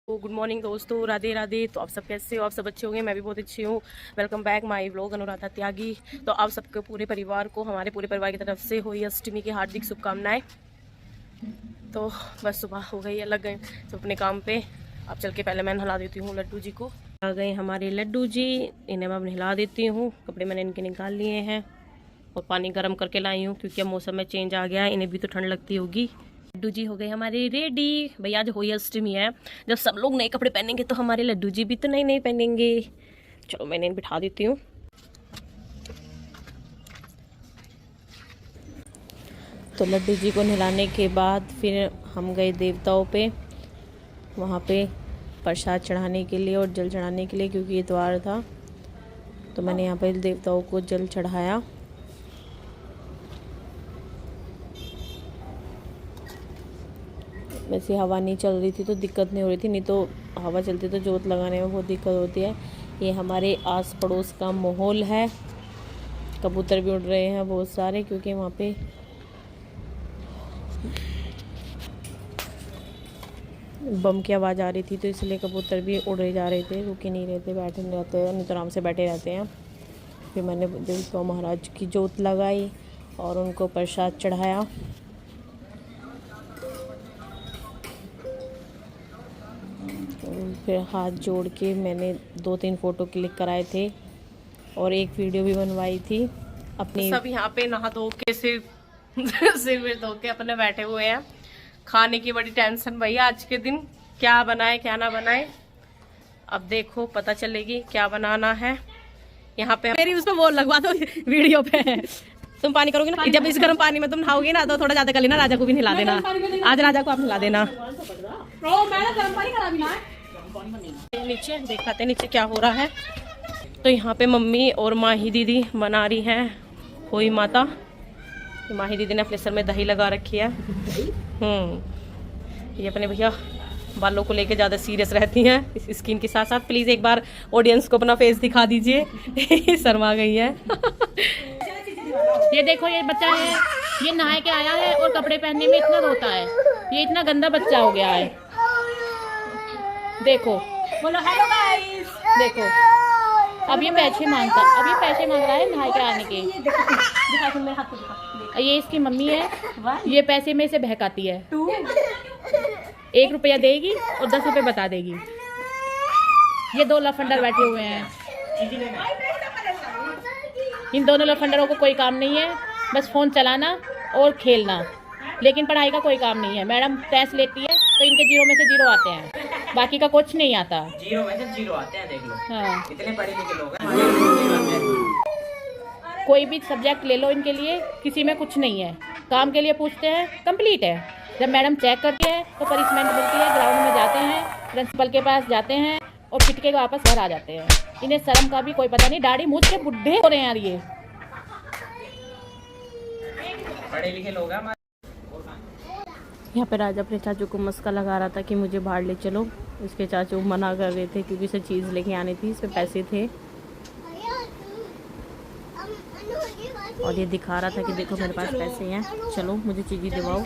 Good morning दोस्तों, राधे राधे। तो आप सब कैसे हो? आप सब अच्छे होंगे, मैं भी बहुत अच्छी हूँ। Welcome back my vlog Anuradha Tyagi. तो आप सबके पूरे परिवार को, हमारे पूरे परिवार की तरफ से हुई अष्टमी की हार्दिक शुभकामनाएं। तो बस सुबह हो गई है, लग गए सब अपने काम पे। अब चल के पहले मैं नहला देती हूँ लड्डू जी को। आ गए हमारे लड्डू जी, इन्हें मैं नहला देती हूँ। कपड़े मैंने इनके निकाल लिए हैं और पानी गर्म करके लाई हूँ क्योंकि अब मौसम में चेंज आ गया है, इन्हें भी तो ठंड लगती होगी। लड्डू जी हो गए हमारे रेडी। भैया आज होली अष्टमी है, जब सब लोग नए कपड़े पहनेंगे तो हमारे लड्डू जी भी तो नए नए पहनेंगे। चलो मैंने इन्हें बिठा देती हूँ। तो लड्डू जी को नहलाने के बाद फिर हम गए देवताओं पे, वहाँ पे प्रसाद चढ़ाने के लिए और जल चढ़ाने के लिए, क्योंकि इतवार था। तो मैंने यहाँ पे देवताओं को जल चढ़ाया। वैसे हवा नहीं चल रही थी तो दिक्कत नहीं हो रही थी, नहीं तो हवा चलती तो जोत लगाने में बहुत दिक्कत होती है। ये हमारे आस पड़ोस का माहौल है। कबूतर भी उड़ रहे हैं बहुत सारे, क्योंकि वहाँ पे बम की आवाज़ आ रही थी, तो इसलिए कबूतर भी उड़े जा रहे थे, रुके नहीं रहते, बैठे नहीं रहते, नहीं तो आराम से बैठे रहते हैं। फिर मैंने देवता महाराज की जोत लगाई और उनको प्रसाद चढ़ाया। फिर हाथ जोड़ के मैंने 2-3 फ़ोटो क्लिक कराए थे और एक वीडियो भी बनवाई थी अपनी। सब यहाँ पे नहा धो के सिर धो के अपने बैठे हुए हैं। खाने की बड़ी टेंशन भैया, आज के दिन क्या बनाए क्या ना बनाए। अब देखो पता चलेगी क्या बनाना है। यहाँ पे मेरी उसमें वो लगवा दो वीडियो पे। तुम पानी करोगे ना, जब इस गर्म पानी में तुम नहाओगे ना तो थोड़ा ज्यादा कर लेना, राजा को भी नहला देना। आज राजा को आप नहला देना। नीचे दिखाते नीचे क्या हो रहा है। तो यहाँ पे मम्मी और माही दीदी बना रही हैं होई माता। माही दीदी ने अपने सर में दही लगा रखी है। ये अपने भैया बालों को लेके ज़्यादा सीरियस रहती हैं इस स्किन के साथ साथ। प्लीज़ एक बार ऑडियंस को अपना फेस दिखा दीजिए। शर्मा गई है। ये देखो, ये बच्चा है, ये नहा के आया है और कपड़े पहनने में इतना रोता है। ये इतना गंदा बच्चा हो गया है। देखो, बोलो हेलो गाइस। देखो अब ये पैसे मांगता, अब ये पैसे मांग रहा है नहा के आने के। ये इसकी मम्मी है, ये पैसे में से बहकाती है। 1 रुपया देगी और 10 रुपये बता देगी। ये 2 लफंडर बैठे हुए हैं। इन दोनों लफंडरों को कोई काम नहीं है, बस फ़ोन चलाना और खेलना, लेकिन पढ़ाई का कोई काम नहीं है। मैडम टेस्ट लेती है तो इनके 0 में से 0 आते हैं, बाकी का कुछ नहीं आता। 0 में से 0 आते हैं, देख लो। हाँ, इतने पढ़े लिखे लोग हैं। कोई भी सब्जेक्ट ले लो, इनके लिए किसी में कुछ नहीं है। काम के लिए पूछते हैं, कंप्लीट है। जब मैडम चेक करती है तो पनिशमेंट मिलती है, ग्राउंड में जाते हैं, प्रिंसिपल के पास जाते हैं और पिट के वापस घर आ जाते हैं। इन्हें शर्म का भी कोई पता नहीं। दाढ़ी मुझ के बुढ़े हो रहे हैं यार। ये पढ़े लिखे लोग हैं। यहाँ पे राजा अपने चाचू को मस्का लगा रहा था कि मुझे बाहर ले चलो। इसके चाचू मना कर रहे थे क्योंकि इसे चीज़ लेके आनी थी, इस पे पैसे थे। और ये दिखा रहा था कि देखो मेरे पास पैसे हैं, चलो मुझे चीज़ें दिलवाओ।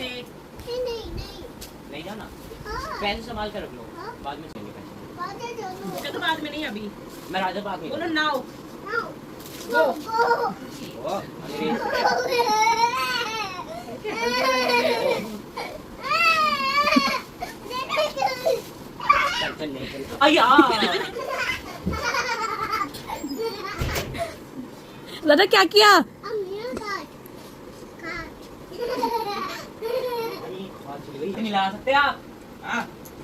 नहीं जाना, पैसे संभाल कर रख लो, बाद में चाहिए पैसे। तो बाद में नहीं, अभी मैं राजा बाद में बोलो नाउ। दादा क्या किया? नहीं लगा सकते आप,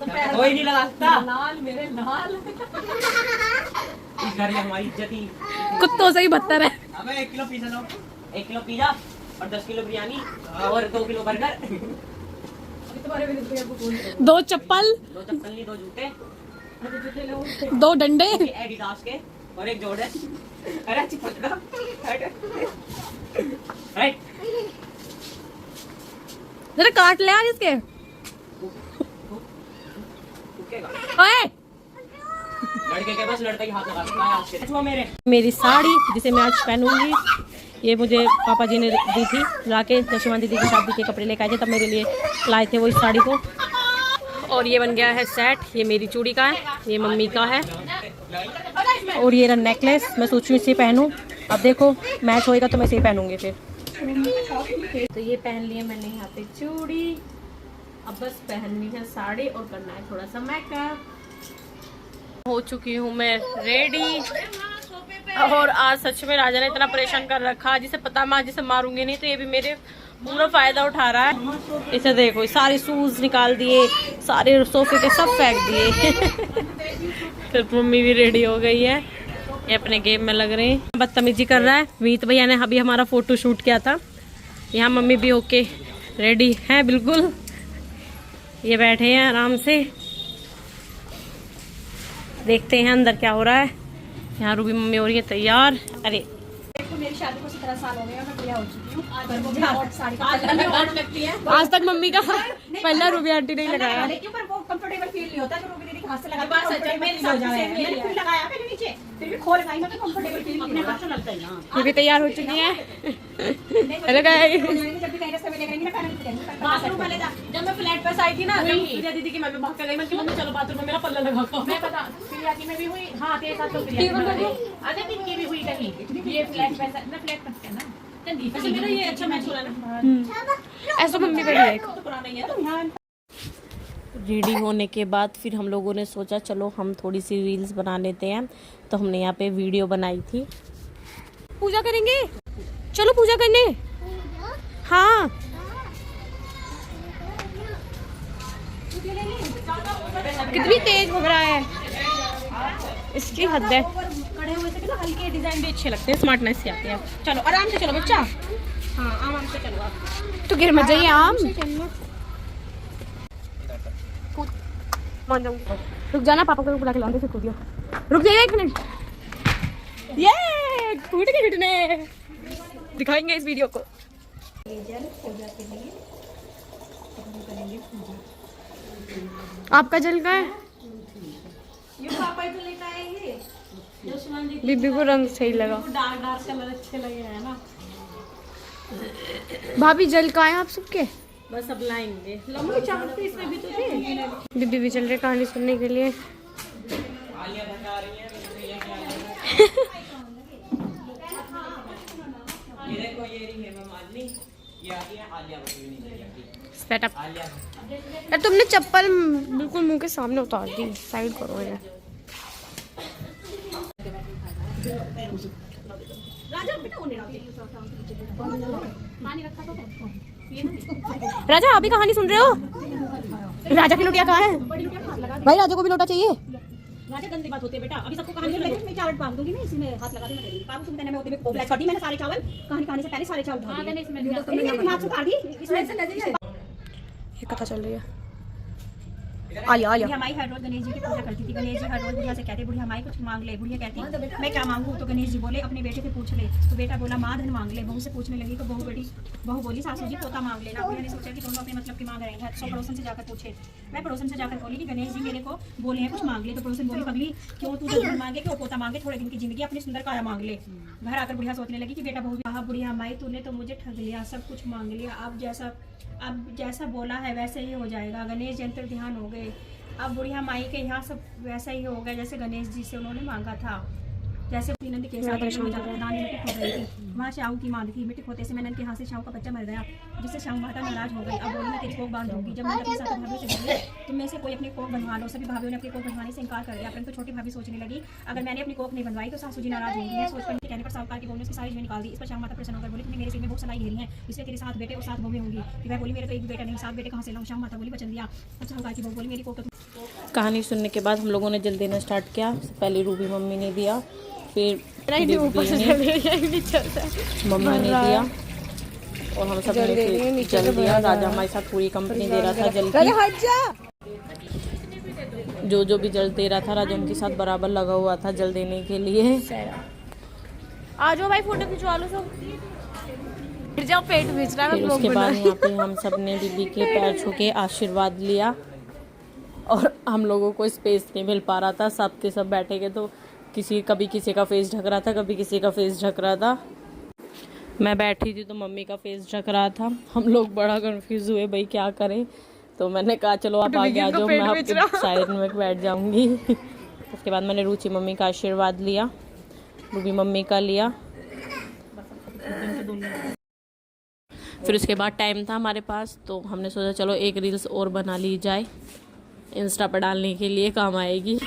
कोई नहीं लगा सकता। लाल मेरे लाल। इस घर में हमारी इज्जत ही कुत्तों से ही बदतर है। हमें 1 किलो पिज़्ज़ा लो, 1 किलो पिज़्ज़ा और 10 किलो बिरयानी और 2 किलो बर्गर। 2 चप्पल, 2 चप्पल नहीं, 2 जूते, 2 डंडे, एडिडास के और 1 जॉर्डन। अरे चिपका राइट। जरा काट ले यार इसके। ओए लड़के के बस लड़का ही हाथ लगा सकता है आज के। मेरी साड़ी जिसे मैं आज पहनूंगी, ये मुझे पापा जी ने दी थी ला के। जशुमान दीदी की शादी के कपड़े लेके आए थे, तब मेरे लिए लाए थे वो इस साड़ी को। और ये बन गया है सेट। ये मेरी चूड़ी का है, ये मम्मी का है, और ये रहा नेकलेस। मैं सोच रही हूँ इसे पहनूं। अब देखो मैच होएगा तो मैं इसे पहनूंगी फिर। तो ये पहन लिया मैंने यहाँ पे चूड़ी। अब बस पहननी है साड़ी और करना है थोड़ा सा मेकअप। हो चुकी हूँ मैं रेडी। और आज सच में राजा ने इतना परेशान कर रखा, जिसे पता मैं जिसे मारूंगी नहीं तो ये भी मेरे पूरा फायदा उठा रहा है। इसे देखो सारे शूज निकाल दिए, सारे सोफे के सब फेंक दिए। फिर मम्मी भी रेडी हो गई है, ये अपने गेम में लग रहे हैं। बदतमीजी कर रहा है। मीत भैया ने अभी हमारा फोटो शूट किया था। यहाँ मम्मी भी होके रेडी है बिल्कुल। ये बैठे हैं आराम से, देखते हैं अंदर क्या हो रहा है। यहाँ रूबी मम्मी हो रही है तैयार। अरे मेरी शादी को 17 साल हो गए और मैं बुढ़िया हो चुकी हूँ। आज लगती है। आज तक मम्मी का पहला रूबी आंटी नहीं लगाया। लेकिन पर वो कंफर्टेबल फील नहीं होता जो रूबी दीदी के हाथ से लगाया। मैंने खुद लगाया पहले नीचे, फिर भी खोल लगाई ना तो कंफर्टेबल फील अपने हाथ से लगता है ना। ये भी तैयार हो चुकी है। हेलो गाइस, जब भी कहीं रास्ते में देखेंगे ना पहले बाथरूम में ले जा। जब मैं फ्लैट पर आई थी ना प्रिया दीदी की, मैं भाग कर गई। मैं कि मम्मी चलो बाथरूम में मेरा पल्ला लगा। मैं पता प्रिया की में भी हुई। हां तेरे साथ तो प्रिया आधे दिन की भी हुई कहीं। ये फ्लैट पे ना, फ्लैट पे ना चंदी। अच्छा मेरा ये अच्छा मैच हो रहा है। ऐसा मम्मी का है। तो पुराना ही है तो यहां। रेडी होने के बाद फिर हम लोगों ने सोचा चलो हम थोड़ी सी रील्स बना लेते हैं। तो हमने यहाँ पे वीडियो बनाई थी। पूजा करेंगे, चलो पूजा करने। हाँ कितनी तेज भग रहा है, इसकी हद है। खड़े हुए से हल्के डिजाइन भी अच्छे लगते हैं, स्मार्टनेस से आते हैं। चलो आराम से चलो बच्चा। हाँ आराम से चलो आप। तो गिर मत जाइए आम। रुक जाना, पापा को बुला के लाऊंगी फिर कूदियो। रुक जाइए 1 मिनट। ये कूद के घुटने दिखाएंगे इस वीडियो को। आपका जल का है? ये पापा ही तो लेकर आए ये। बीबी को रंग सही लगा। डार्क डार्क कलर अच्छे लगे हैं ना। भाभी जल का है आप सबके? बस अब लाएंगे। लम्बी चाहते इसमें भी तो थे। बीबी भी चल रही कहानी सुनने के लिए। सेटअप। यार तुमने चप्पल बिल्कुल मुंह के सामने उतार दी, साइड करो यार। राजा आप भी कहानी सुन रहे हो? राजा की लोटिया कहाँ है? भाई राजा को भी लोटा चाहिए। राजा गंदी बात होती है बेटा। अभी सबको कहानी सुन मैं चावल बांध दूंगी ना, इसमें हाथ लगा दूंगा। बाबू तुम कहने में होते में कोबला कर दी मैंने सारे चावल। कहानी से पहले सारे चावल धो दिए। इसमें दिमाग से काट दी। इसमें से नजर ये कथा चल रही है। आलिया आलिया हमारी हर रोज गणेश जी की पूजा करती थी। गणेश जी हर रोज बुढ़िया से कहते बुढ़िया हमारी कुछ मांग ले। बुढ़िया कहती मैं क्या मांगू? तो गणेश जी बोले अपने बेटे से पूछ ले। तो बेटा बोला माँ धन मांग ले। बहू से पूछने लगी तो बहू बोली सासू जी पोता मांग लेना। बुढ़िया ने सोचा कि दोनों अपने मतलब की मांग रहे हैं। 100 पड़ोसन से जाकर पूछे। मैं पड़ोसन से जाकर बोली कि गणेश जी मेरे को बोले हैं कुछ मांग ले। तो पड़ोसन बोली पगली क्यों तू धन मांगे, क्यों पोता मांगे, थोड़े दिन की जिंदगी अपनी सुंदर काया मांग ले। घर आकर बुढ़िया सोचने लगी कि बेटा बहू कहा बुढ़िया माई तूने तो मुझे ठग लिया, सब कुछ मांग लिया। अब जैसा बोला है वैसे ही हो जाएगा। गणेश जी अंतर ध्यान हो गए। अब बुढ़िया माई के यहाँ सब वैसा ही हो गया जैसे गणेश जी से उन्होंने मांगा था। जैसे नंद के साथ मिट्टी खो गई थी, वहाँ शाहू की मांग थी। मिट्टी खोते से मैं नंद के हाथ से शाहू का बच्चा मर गया, जिससे शाहू माता नाराज हो गई। अब बोली मैं तेरी कोख बांध दूंगी। जब मैं अपनी साथ भाभी से बोली तुम में से कोई अपनी कोख बनवा लो। सभी भाभीओं ने अपनी कोख बनवाने से इंकार कर दिया। परंतु छोटी भाभी सोचने लगी अगर मैंने अपनी कोख नहीं बनवाई तो सासू जी नाराज होंगी। मैं सोच कर कहने पर साहूकार की बहू ने उसकी सारी जुएं निकाल दी। इस पर शाहू माता प्रसन्न होकर बोली तुमने मेरे सिर में बहुत सलाई घेरी है, इसलिए तेरे 7 बेटे और 7 बहुएं होंगी। मैं बोली मेरे तो एक बेटा नहीं 7 बेटे कहाँ से लाऊं? शाहू माता बोली वचन दिया। अब साहूकार की बहू बोली मेरी कोख तो। कहानी सुनने के बाद हम लोगों ने जल देना स्टार्ट किया। पहले रूबी मम्मी ने दिया, फिर मम्मी ने दिया और हम सब ने जल दिया। राजा हमारे साथ पूरी कंपनी दे रहा था जल की। जो भी जल दे रहा था राजा उनके साथ बराबर लगा हुआ था जल देने के लिए। आ जाओ भाई फोटो खिंचवा लो सब। फिर जाओ पेट भेज रहा है। उसके बाद यहाँ पे हम सब ने दीदी के पैर छू के आशीर्वाद लिया और हम लोगों को स्पेस नहीं मिल पा रहा था। सब के सब बैठे गए तो कभी किसी का फेस ढक रहा था, कभी किसी का फेस ढक रहा था। मैं बैठी थी तो मम्मी का फेस ढक रहा था। हम लोग बड़ा कंफ्यूज हुए भाई क्या करें। तो मैंने कहा चलो आप आगे आ जाओ, मैं आपके साइड में बैठ जाऊंगी। उसके बाद मैंने रुचि मम्मी का आशीर्वाद लिया, रूबी मम्मी का लिया। फिर उसके बाद टाइम था हमारे पास, तो हमने सोचा चलो एक रील्स और बना ली जाए, इंस्टा पर डालने के लिए काम आएगी।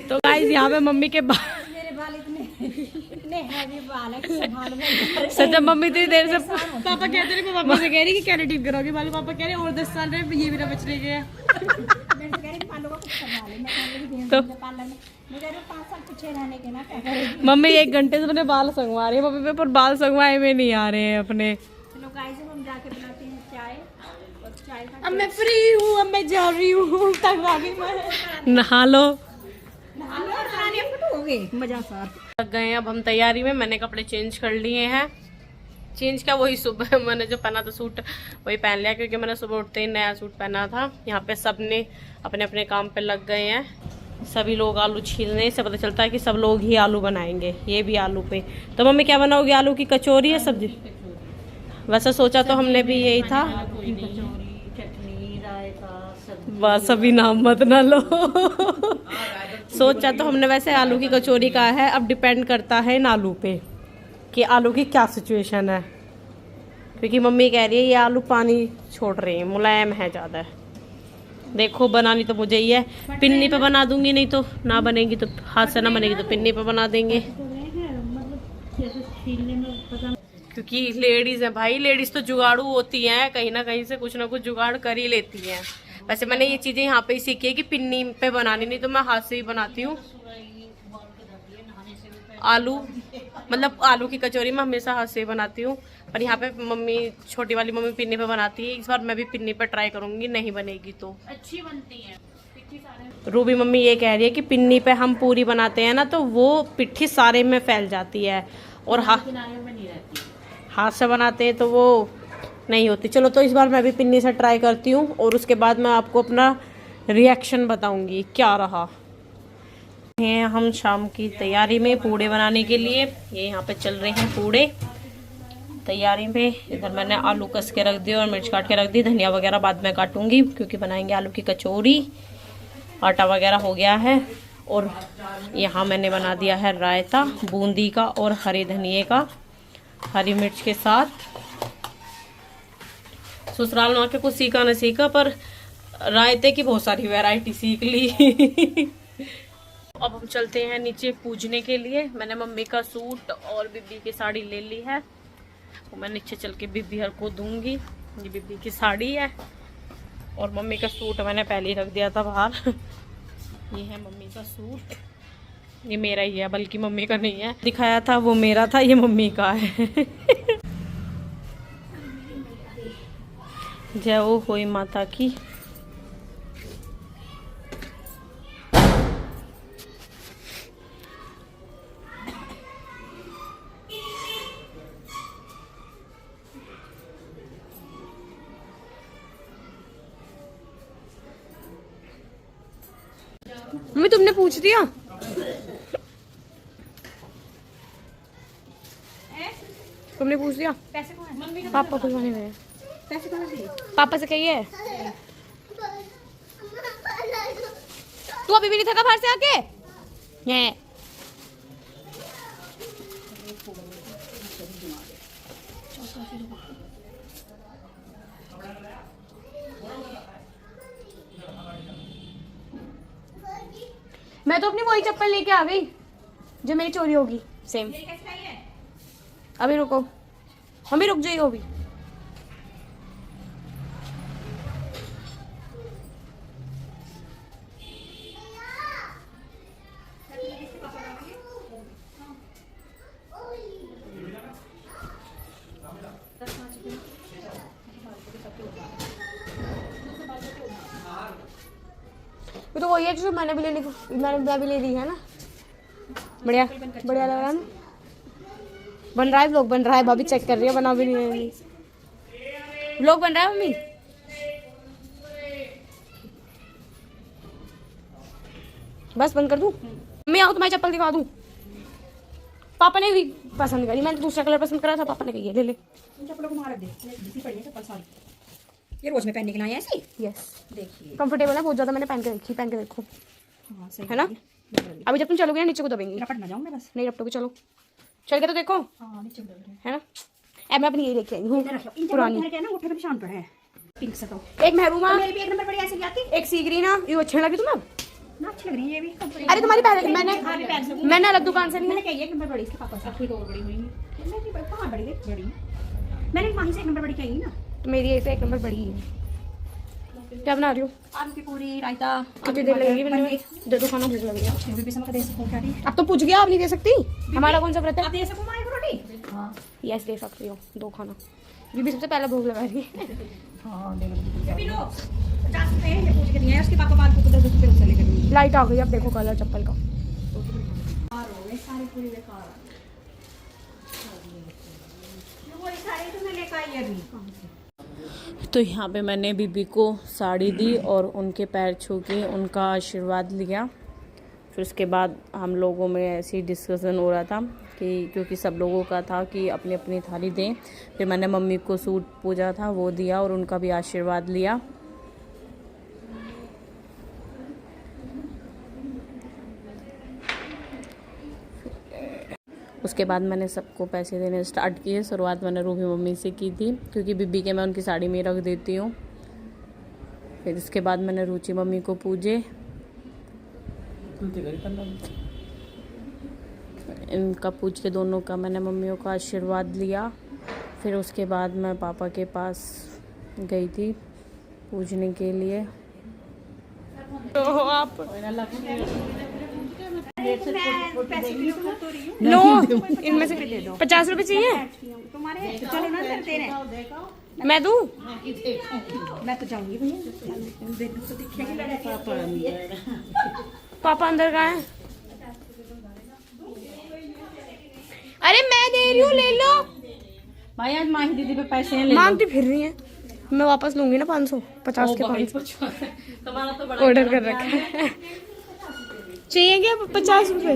तो गाइस यहाँ पे मम्मी के मेरे बाल इतने हैवी बाल है कि संभाल सच में मम्मी इतनी देर से पापा कहते रहे, पापा से कह रही कि कैरेटिव करोगे बाल, पापा कह रहे और 10 साल रहे ये भी ना बच रही है। मैं कह रही बालों को कुछ करवा ले, मैं कह रही तो पार्लर में मैं कह रही 5 साल पीछे रहने के ना क्या करेगी। मम्मी 1 घंटे से अपने बाल संगवा रही है मम्मी पे, पर बाल संगवाए में नहीं आ रहे हैं अपने। चलो गाइस हम जाके बनाते हैं चाय, और चाय का अब मैं फ्री हूँ, अब मैं जा रही हूँ, तक आ गई मैं। नहा लो, हो गए मजा सा लग गए हैं। अब हम तैयारी में, मैंने कपड़े चेंज कर लिए हैं। चेंज क्या, वही सुबह मैंने जो पहना था सूट वही पहन लिया, क्योंकि मैंने सुबह उठते ही नया सूट पहना था। यहाँ पे सबने अपने अपने काम पे लग गए हैं, सभी लोग आलू छीलने से पता चलता है कि सब लोग ही आलू बनाएंगे। ये भी आलू पे, तो मम्मी क्या बनाओगी? आलू की कचौरी है सब्जी? वैसे सोचा तो हमने भी यही था, बस अभी नाम मत ना लो। सोचा तो हमने वैसे आलू की कचौरी का है, अब डिपेंड करता है इन आलू पे कि आलू की क्या सिचुएशन है, क्योंकि मम्मी कह रही है ये आलू पानी छोड़ रहे हैं, मुलायम है ज़्यादा। देखो बनानी तो मुझे ही है, पिन्नी पे बना दूंगी, नहीं तो ना बनेगी तो हाथ से ना बनेगी तो पिन्नी पे बना देंगे, क्योंकि लेडीज है भाई, लेडीज तो जुगाड़ू होती हैं, कहीं ना कहीं से कुछ ना कुछ जुगाड़ कर ही लेती हैं। वैसे मैंने ये चीजें यहाँ पे ही सीखी है कि पिन्नी पे बनानी, नहीं तो मैं हाथ से ही बनाती हूँ। आलू मतलब आलू की कचौरी मैं हमेशा हाथ से ही बनाती हूँ, पर यहाँ पे मम्मी, छोटी वाली मम्मी पिन्नी पे बनाती है। इस बार मैं भी पिन्नी पे ट्राई करूंगी, नहीं बनेगी तो अच्छी बनती है। रूबी मम्मी ये कह रही है कि पिन्नी पे हम पूरी बनाते हैं ना, तो वो पिट्ठी सारे में फैल जाती है, और हाथ से बनाते हैं तो वो नहीं होती। चलो तो इस बार मैं भी पिन्नी से ट्राई करती हूँ, और उसके बाद मैं आपको अपना रिएक्शन बताऊंगी क्या रहा। हैं हम शाम की तैयारी में पूड़े बनाने के लिए, ये यहाँ पे चल रहे हैं पूड़े तैयारी में। इधर मैंने आलू कस के रख दिए और मिर्च काट के रख दी, धनिया वगैरह बाद में काटूंगी क्योंकि बनाएंगे आलू की कचौरी। आटा वगैरह हो गया है, और यहाँ मैंने बना दिया है रायता बूंदी का और हरे धनिए का, हरी मिर्च के साथ। ससुराल में आके कुछ सीखा न सीखा, पर रायते की बहुत सारी वैरायटी सीख ली। अब हम चलते हैं नीचे पूजने के लिए। मैंने मम्मी का सूट और बीबी की साड़ी ले ली है, तो मैं नीचे चल के बीबी हर को दूंगी। ये बीबी की साड़ी है, और मम्मी का सूट मैंने पहले ही रख दिया था बाहर। ये है मम्मी का सूट, ये मेरा ही है, बल्कि मम्मी का नहीं है, दिखाया था वो मेरा था, ये मम्मी का है। जय हो होई माता की। मम्मी तुमने पूछ दिया? तुमने पूछ दिया? पैसे कौन है? पापा खुलवाने गए, पैसे कौन है? पापा से कहिए। तू अभी भी नहीं थका बाहर से आके? ये मैं तो अपनी वही चप्पल लेके आ गई जो मेरी चोरी होगी, सेम। अभी रुको मम्मी, रुक जाइए अभी। तो वही है जो मैंने भी ले ली है ना। बढ़िया बढ़िया लग रहा है ना, बन रहा है व्लॉग, बन रहा है। भाभी चेक कर रही है, बना भी नहीं रही। व्लॉग बन रहा है मम्मी। बस बंद कर दूं? मम्मी आओ तुम्हारी चप्पल दिखा दूं। पापा ने भी पसंद करी, मैंने दूसरा कलर पसंद करा था, पापा ने कही ले ले। चप्पलों को मार दे, पड़ी है चप्पल सारी। ये रोज में पहनने के लिए आए हैं ऐसी। यस, देखिए कंफर्टेबल है बहुत ज़्यादा, मैंने पहन के देखी, पहन के देखो, हाँ सही है ना। अभी जब तुम चलोगे ना नीचे को दबेंगी, रपट ना जाऊँ मैं बस। नहीं रपटोगे, चलो चल के तो देखो, हाँ नीचे उतर रहे है ना। अब मैं अपनी यही लेके आई हूँ पुरानी, क्या ना उठे पे निशान पर है पिंक सा। तो एक महबूबा, मेरी भी एक नंबर बड़ी ऐसी की आती, एक सी ग्रीन, ये अच्छी लगी तुम्हें। ना अच्छी लग रही है ये भी। अरे तुम्हारी पहले मैंने मैंने अलग दुकान से नहीं, मैंने कही एक नंबर बड़ी इसके पापा से। आपकी और बड़ी हुई मेरी कहाँ बड़ी बड़ी, मैंने वहीं से एक नंबर बड़ी कही ना। तो मेरी एक से एक नंबर बड़ी है। क्या बना रही हूँ? आलू की पूरी, रायता। कितनी देर लगेगी बनने में? दे दो खाना, भूख लगी है। भी भी समझ दे सकूं क्या दी? अब तो पूछ गया, अब नहीं दे सकती, हमारा कौन सा व्रत है। आप दे सकूं माँ एक रोटी? हाँ यस दे सकती हो, दो खाना। बीबी सबसे पहले भूख लगा रही है। हाँ दे दो। भी लो 50 रुपए ये पूछ के दिए हैं, उसके पापा बाद को 10 रुपए उससे लेकर दूंगी। लाइट आ गई, अब देखो कलर चप्पल का। सारे पूरी बेकार वो सारे तो मैं लेकर आई अभी। तो यहाँ पे मैंने बीबी को साड़ी दी और उनके पैर छू के उनका आशीर्वाद लिया। फिर उसके बाद हम लोगों में ऐसी डिस्कशन हो रहा था कि क्योंकि सब लोगों का था कि अपनी अपनी थाली दें। फिर मैंने मम्मी को सूट पूजा था वो दिया और उनका भी आशीर्वाद लिया। उसके बाद मैंने सबको पैसे देने स्टार्ट किए। शुरुआत मैंने रूबी मम्मी से की थी क्योंकि बीबी के मैं उनकी साड़ी में रख देती हूँ। फिर इसके बाद मैंने रुचि मम्मी को पूजे, इनका पूछ के दोनों का मैंने मम्मियों का आशीर्वाद लिया। फिर उसके बाद मैं पापा के पास गई थी पूजने के लिए। तो आप लो, इनमें से 50 रुपए चाहिए, तुम्हारे चलो ना करते हैं। मैं दूँ? मैं तो जाऊंगी भैया, देखो तो दिखेगी। पापा अंदर कहाँ है? अरे मैं दे रही हूँ, ले लो। भाई आज माही दीदी पे पैसे हैं, ले मांगती फिर रही है, मैं वापस लूंगी ना 550 के 500 तुम्हारा तो बड़ा ऑर्डर कर रखा है। चाहिए क्या 50 रुपए?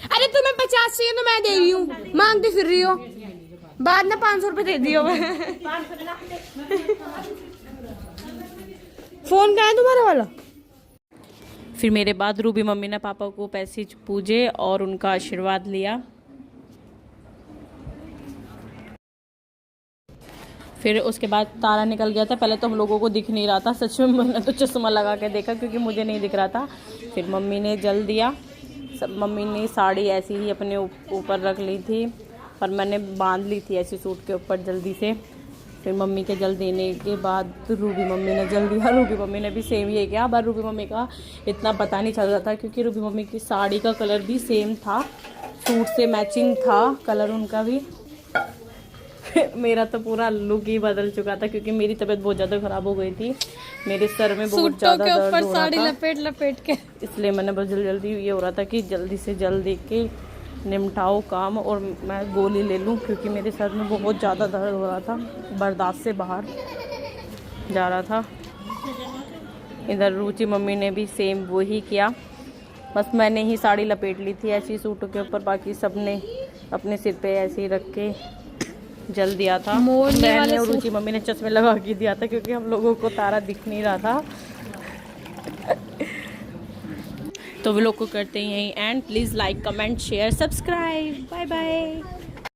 अरे तुम्हें 50 चाहिए तो मैं दे रही हूँ, मांगती फिर रही हो, बाद में 500 रुपए दे दियो। फोन कहाँ है तुम्हारा वाला? फिर मेरे बाद रूबी मम्मी ने पापा को पैसे पूजे और उनका आशीर्वाद लिया। फिर उसके बाद तारा निकल गया था। पहले तो हम लोगों को दिख नहीं रहा था, सच में मैंने तो चश्मा लगा के देखा क्योंकि मुझे नहीं दिख रहा था। फिर मम्मी ने जल दिया। सब मम्मी ने साड़ी ऐसी ही अपने ऊपर रख ली थी, पर मैंने बांध ली थी ऐसी सूट के ऊपर जल्दी से। फिर मम्मी के जल देने के बाद रूबी मम्मी ने जल दिया। रूबी मम्मी ने भी सेम ये किया, पर रूबी मम्मी का इतना पता नहीं चल रहा था क्योंकि रूबी मम्मी की साड़ी का कलर भी सेम था, सूट से मैचिंग था कलर उनका भी। मेरा तो पूरा लुक ही बदल चुका था क्योंकि मेरी तबीयत बहुत ज़्यादा ख़राब हो गई थी, मेरे सर में बहुत ज़्यादा दर्द हो रहा था, लपेट के, इसलिए मैंने बस जल्दी ये हो रहा था कि जल्दी से जल्दी के निपटाओ काम और मैं गोली ले लूँ क्योंकि मेरे सर में बहुत ज़्यादा दर्द हो रहा था, बर्दाश्त से बाहर जा रहा था। इधर रुचि मम्मी ने भी सेम वही किया, बस मैंने ही साड़ी लपेट ली थी ऐसी सूटों के ऊपर, बाकी सब ने अपने सिर पे ऐसे ही रख के जल दिया था। मैंने और रुचि मम्मी ने चश्मे लगा के दिया था क्योंकि हम लोगों को तारा दिख नहीं रहा था। तो व्लॉग को करते हैं यहीं end. Please like, comment, share, subscribe. Bye bye.